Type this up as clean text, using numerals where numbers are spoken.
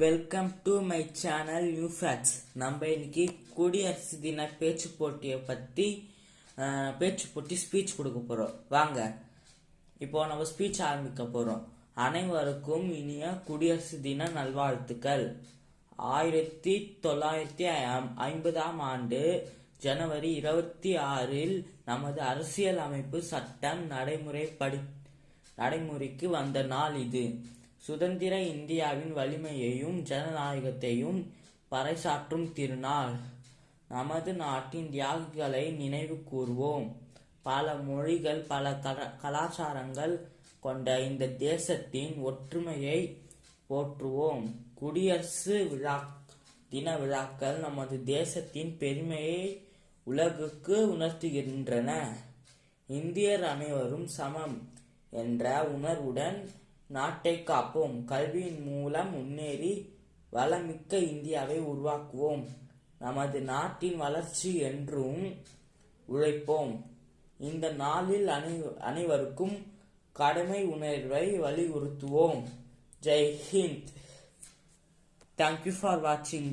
Welcome to my channel new facts. நம்ம இன்னைக்கு குடியரசு தின பேச்சு போட்டியை பற்றி ஸ்பீச் கொடுக்க போகிறோம். வாங்க இப்போ நம்ம ஸ்பீச் ஆரம்பிக்க போகிறோம். அனைவருக்கும் இனிய குடியரசு தின நல்வாழ்த்துக்கள். 1950 ஆண்டு ஜனவரி 26 நமது அரசியல் அமைப்பு சட்டம் நடைமுறைக்கு வந்த நாள் இது. சுதந்திர இந்தியாவின் வலிமையையும் ஜனநாயகத்தையும் பறைசாற்றும் திருநாள். நமது நாட்டின் தியாகிகளை நினைவு கூர்வோம். பல மொழிகள், பல கலாச்சாரங்கள் கொண்ட இந்த தேசத்தின் ஒற்றுமையை போற்றுவோம். குடியரசு தின விழாக்கள் நமது தேசத்தின் பெருமையை உலகுக்கு உணர்த்துகின்றன. இந்தியர் அனைவரும் சமம் என்ற உணர்வுடன் நாட்டை காப்போம். கல்வியின் மூலம் முன்னேறி வளமிக்க இந்தியாவை உருவாக்குவோம். நமது நாட்டின் வளர்ச்சி என்றும் உழைப்போம். இந்த நாளில் அனைவருக்கும் கடமை உணர்வை வலியுறுத்துவோம். Jai Hind. Thank you for watching.